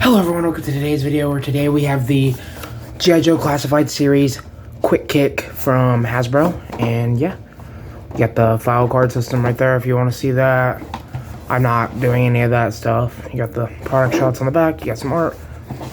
Hello everyone, welcome to today's video, where today we have the G.I. Joe Classified Series Quick Kick from Hasbro. And yeah, you got the file card system right there if you want to see that. I'm not doing any of that stuff. You got the product shots on the back, you got some art.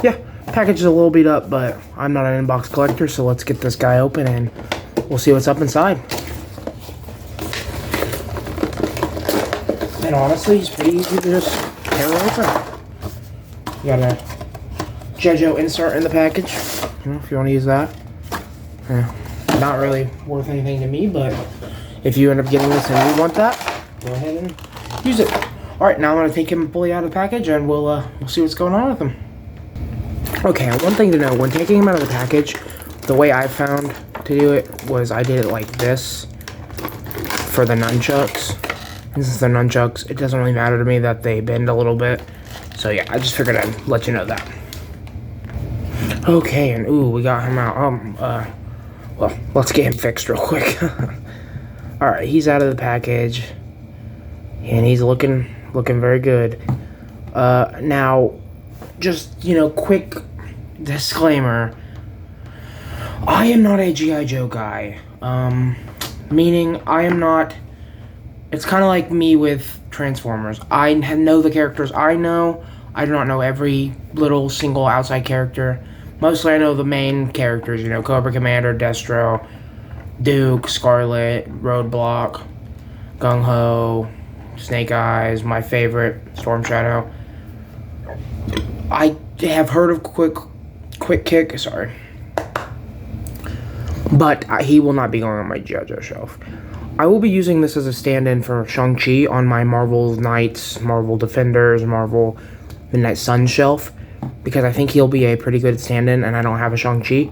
Yeah, package is a little beat up, but I'm not an inbox collector, so let's get this guy open and we'll see what's up inside. And honestly, it's pretty easy to just tear it open. You got a G.I. Joe insert in the package, you know, if you want to use that. Yeah, not really worth anything to me, but if you end up getting this and you want that, go ahead and use it. Alright, now I'm going to take him fully out of the package and we'll see what's going on with him. Okay, one thing to know, when taking him out of the package, the way I found to do it was I did it like this for the nunchucks. And since they're nunchucks, it doesn't really matter to me that they bend a little bit. So yeah, I just figured I'd let you know that. Okay, and ooh, we got him out. Well, let's get him fixed real quick. Alright, he's out of the package. And he's looking very good. Now, just, you know, quick disclaimer. I am not a G.I. Joe guy. Meaning, I am not... It's kind of like me with Transformers. I know the characters I know. I do not know every little single outside character. Mostly I know the main characters, you know, Cobra Commander, Destro, Duke, Scarlet, Roadblock, Gung-Ho, Snake Eyes, my favorite, Storm Shadow. I have heard of Quick Kick, sorry. But he will not be going on my G.I. Joe shelf. I will be using this as a stand-in for Shang-Chi on my Marvel Knights, Marvel Defenders, Marvel Midnight Sun shelf, because I think he'll be a pretty good stand-in, and I don't have a Shang-Chi.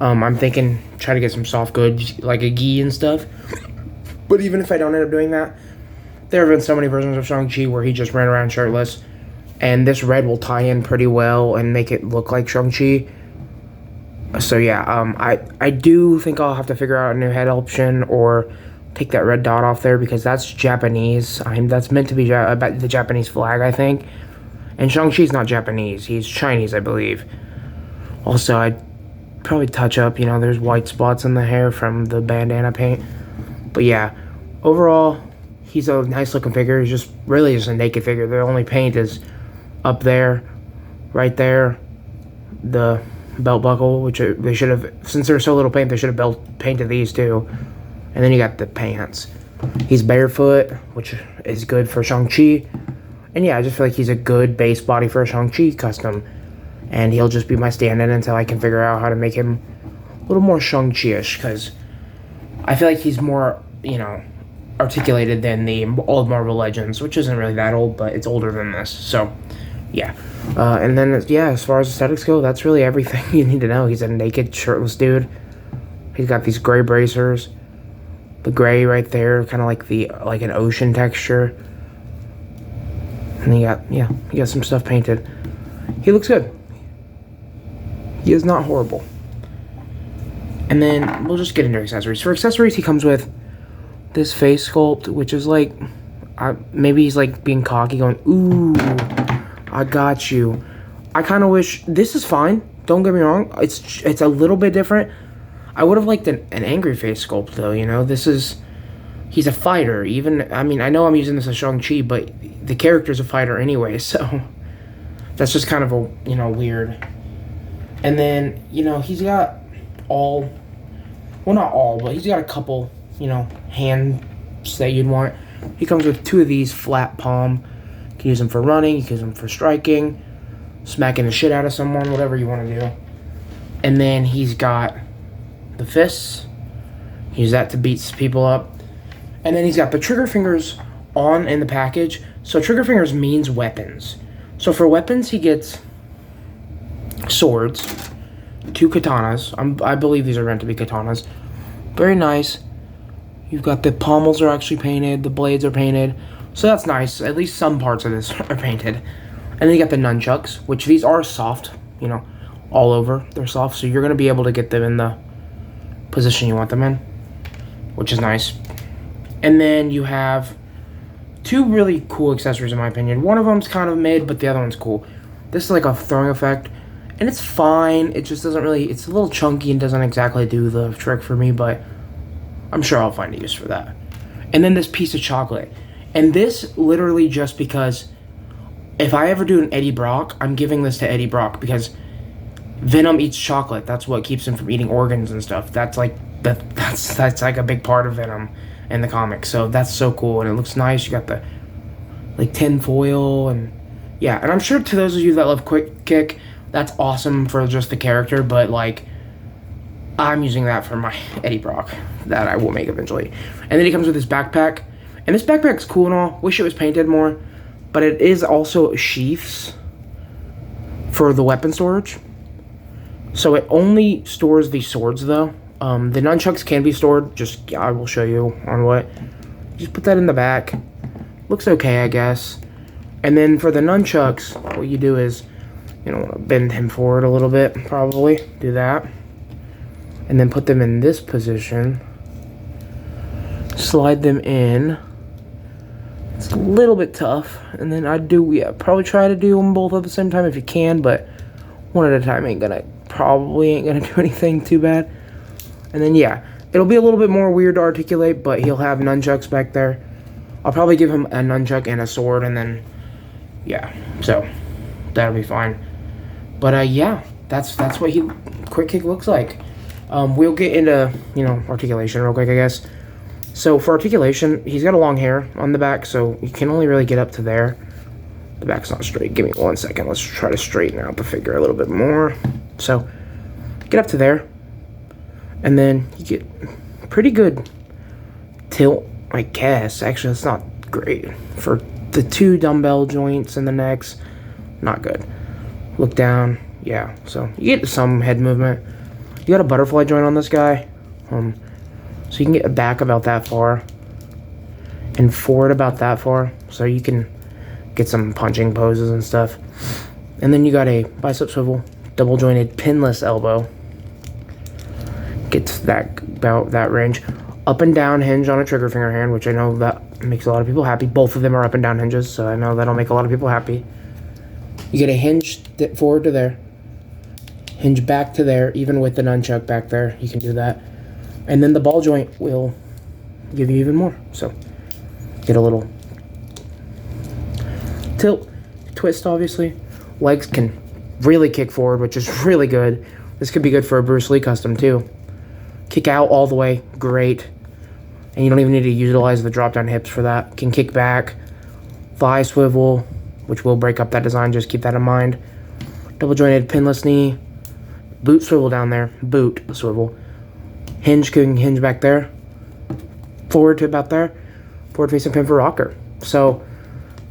I'm thinking try to get some soft goods, like a gi and stuff. But even if I don't end up doing that, there have been so many versions of Shang-Chi where he just ran around shirtless, and this red will tie in pretty well and make it look like Shang-Chi. So yeah, I do think I'll have to figure out a new head option or take that red dot off there, because that's Japanese. That's meant to be the Japanese flag, I think. And Shang-Chi's not Japanese. He's Chinese, I believe. Also, I'd probably touch up, you know, there's white spots in the hair from the bandana paint. But yeah, overall, he's a nice looking figure. He's just really just a naked figure. The only paint is up there, right there, the belt buckle, which they should have, since there's so little paint, they should have painted these too. And then you got the pants. He's barefoot, which is good for Shang-Chi. And yeah, I just feel like he's a good base body for a Shang-Chi custom. And he'll just be my stand-in until I can figure out how to make him a little more Shang-Chi-ish. Because I feel like he's more, you know, articulated than the old Marvel Legends, which isn't really that old, but it's older than this. So, yeah. And then, yeah, as far as aesthetics go, that's really everything you need to know. He's a naked, shirtless dude. He's got these gray bracers. The gray right there, kind of like an ocean texture. And he got some stuff painted. He looks good. He is not horrible. And then we'll just get into accessories. For accessories, he comes with this face sculpt, which is like, maybe he's like being cocky, going, "Ooh, I got you." I kind of wish, this is fine. Don't get me wrong. It's a little bit different. I would have liked an angry face sculpt, though, you know? He's a fighter, even, I mean, I know I'm using this as Shang-Chi, but the character's a fighter anyway, so that's just kind of a, you know, weird. And then, you know, he's got well, not all, but he's got a couple, you know, hands that you'd want. He comes with two of these flat palm. You can use them for running, you can use them for striking, smacking the shit out of someone, whatever you want to do. And then he's got the fists. Use that to beat people up. And then he's got the trigger fingers on in the package. So trigger fingers means weapons. So for weapons, he gets swords, 2 katanas. I believe these are meant to be katanas. Very nice. You've got the pommels are actually painted. The blades are painted. So that's nice. At least some parts of this are painted. And then you got the nunchucks, which these are soft, you know, all over. They're soft, so you're going to be able to get them in the position you want them in, which is nice. And then you have two really cool accessories in my opinion. One of them's kind of mid, but the other one's cool. This is like a throwing effect, and it's fine. It just doesn't really, it's a little chunky and doesn't exactly do the trick for me, but I'm sure I'll find a use for that. And then this piece of chocolate. And this literally just because if I ever do an Eddie Brock, I'm giving this to Eddie Brock because Venom eats chocolate. That's what keeps him from eating organs and stuff. That's like that's like a big part of Venom in the comics. So that's so cool, and it looks nice. You got the like tin foil, and yeah. And I'm sure to those of you that love Quick Kick, that's awesome for just the character. But like, I'm using that for my Eddie Brock that I will make eventually. And then he comes with his backpack. And this backpack's cool and all. Wish it was painted more. But it is also sheaths for the weapon storage. So it only stores the swords though. The nunchucks can be stored. Just, I will show you on what. Just put that in the back. Looks okay, I guess. And then for the nunchucks, what you do is, you know, bend him forward a little bit, probably. Do that. And then put them in this position. Slide them in. It's a little bit tough. And then probably try to do them both at the same time if you can, but one at a time probably ain't gonna do anything too bad. And then yeah, it'll be a little bit more weird to articulate, but he'll have nunchucks back there. I'll probably give him a nunchuck and a sword, and then yeah, so that'll be fine. But yeah, that's what Quick Kick looks like. We'll get into, you know, articulation real quick, I guess. So for articulation, he's got a long hair on the back, so you can only really get up to there. The back's not straight. Give me 1 second. Let's try to straighten out the figure a little bit more. So get up to there, and then you get pretty good tilt, I guess. Actually, it's not great. For the 2 dumbbell joints in the necks, not good. Look down. Yeah, so you get some head movement. You got a butterfly joint on this guy. So you can get back about that far and forward about that far, so you can get some punching poses and stuff. And then you got a bicep swivel, double jointed pinless elbow. Gets that about that range. Up and down hinge on a trigger finger hand, which I know that makes a lot of people happy. Both of them are up and down hinges, so I know that'll make a lot of people happy. You get a hinge forward to there, hinge back to there, even with the nunchuck back there, you can do that. And then the ball joint will give you even more. So get a little tilt, twist, obviously. Legs can really kick forward, which is really good. This could be good for a Bruce Lee custom too. Kick out all the way, great. And you don't even need to utilize the drop down hips for that. Can kick back, thigh swivel, which will break up that design, just keep that in mind. Double jointed pinless knee, boot swivel down there, boot swivel. Hinge can hinge back there, forward to about there, forward facing pin for rocker. So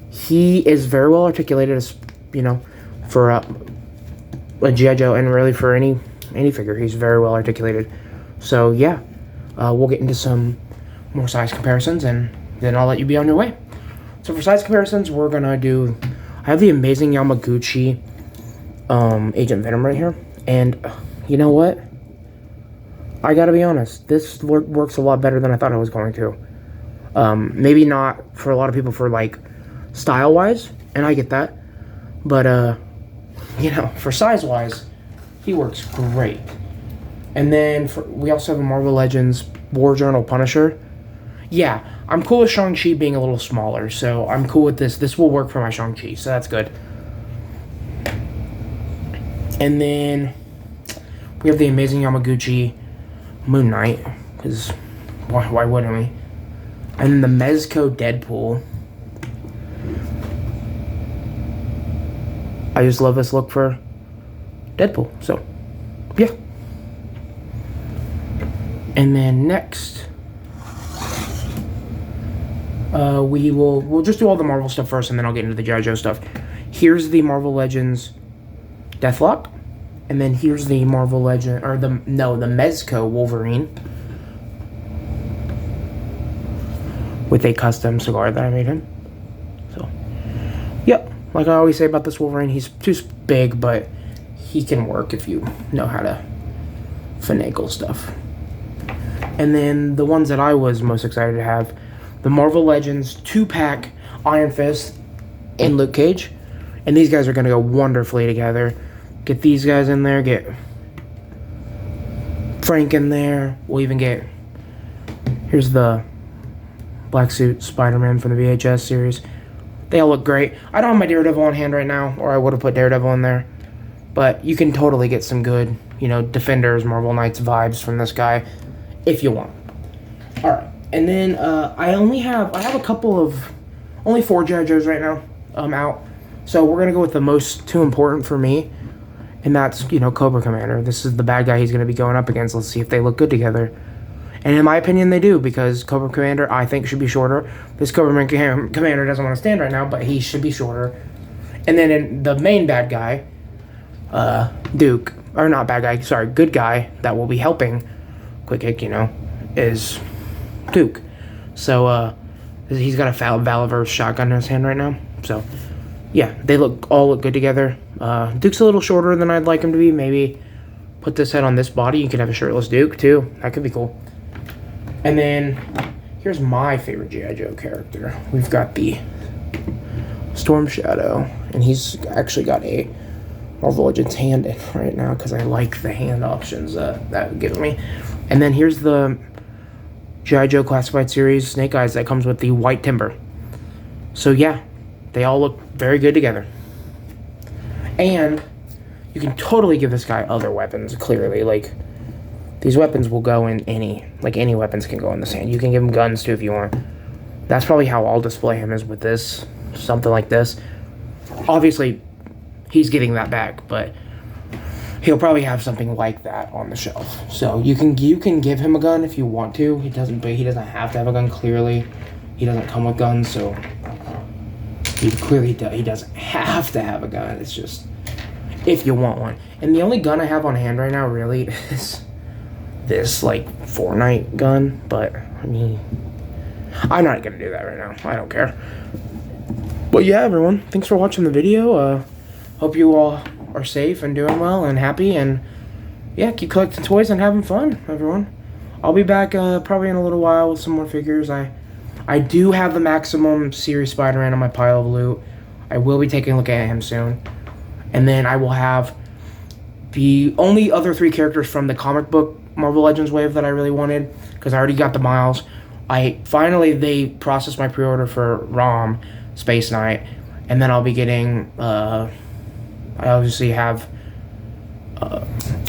he is very well articulated, as you know, for a G.I. Joe, and really for any figure, he's very well articulated. So yeah, we'll get into some more size comparisons, and then I'll let you be on your way. So for size comparisons, we're gonna do. I have the amazing Yamaguchi Agent Venom right here, and you know what? I gotta be honest, this works a lot better than I thought it was going to. Maybe not for a lot of people for like style-wise, and I get that. But, you know, for size-wise, he works great. And then we also have a Marvel Legends War Journal Punisher. Yeah, I'm cool with Shang-Chi being a little smaller, so I'm cool with this. This will work for my Shang-Chi, so that's good. And then we have the amazing Yamaguchi Moon Knight, because why wouldn't we? And the Mezco Deadpool. I just love this look for Deadpool, so yeah. And then next, we'll just do all the Marvel stuff first, and then I'll get into the G.I. Joe stuff. Here's the Marvel Legends Deathlock. And then here's the Marvel Legend, or the Mezco Wolverine. With a custom cigar that I made him. So, yep. Like I always say about this Wolverine, he's too big, but he can work if you know how to finagle stuff. And then the ones that I was most excited to have, the Marvel Legends 2-pack Iron Fist and Luke Cage. And these guys are going to go wonderfully together. Get these guys in there. Get Frank in there. We'll even get... Here's the black suit Spider-Man from the VHS series. They all look great. I don't have my Daredevil on hand right now, or I would have put Daredevil in there. But you can totally get some good, you know, Defenders, Marvel Knights vibes from this guy if you want. Alright. And then I have a couple of... Only 4 G.I. Joes right now out. So we're going to go with the most 2 important for me. And that's, you know, Cobra Commander. This is the bad guy he's going to be going up against. Let's see if they look good together. And in my opinion, they do, because Cobra Commander, I think, should be shorter. This Cobra Commander doesn't want to stand right now, but he should be shorter. And then in the main bad guy, Duke, or not bad guy, sorry, good guy that will be helping Quick Kick, you know, is Duke. So, he's got a Valaverse shotgun in his hand right now. So, yeah, they all look good together. Duke's a little shorter than I'd like him to be. Maybe put this head on this body. You could have a shirtless Duke, too. That could be cool. And then, here's my favorite G.I. Joe character. We've got the Storm Shadow. And he's actually got a Marvel Legends hand in right now, because I like the hand options that gives me. And then here's the G.I. Joe Classified Series Snake Eyes that comes with the White Timber. So yeah, they all look very good together. And you can totally give this guy other weapons, clearly. Like, these weapons will go in any weapons can go in this hand. You can give him guns too if you want. That's probably how I'll display him, is with this, something like this. Obviously, he's getting that back, but he'll probably have something like that on the shelf. So you can give him a gun if you want to. He doesn't have to have a gun. Clearly, he doesn't come with guns, so he doesn't have to have a gun. It's just if you want one. And the only gun I have on hand right now really is this like Fortnite gun. But I mean, I'm not gonna do that right now. I don't care. But yeah, everyone, thanks for watching the video. Hope you all are safe and doing well and happy, and yeah, keep collecting toys and having fun, everyone. I'll be back probably in a little while with some more figures. I do have the Maximum Series Spider-Man on my pile of loot. I will be taking a look at him soon. And then I will have the only other 3 characters from the comic book Marvel Legends wave that I really wanted, because I already got the Miles. They processed my pre-order for ROM, Space Knight, and then I'll be getting, I obviously have,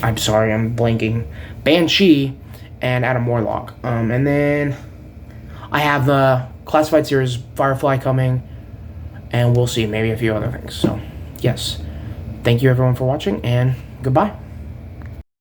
I'm sorry, I'm blanking, Banshee and Adam Warlock. And then I have the Classified Series Firefly coming, and we'll see, maybe a few other things. So, yes, thank you everyone for watching, and goodbye.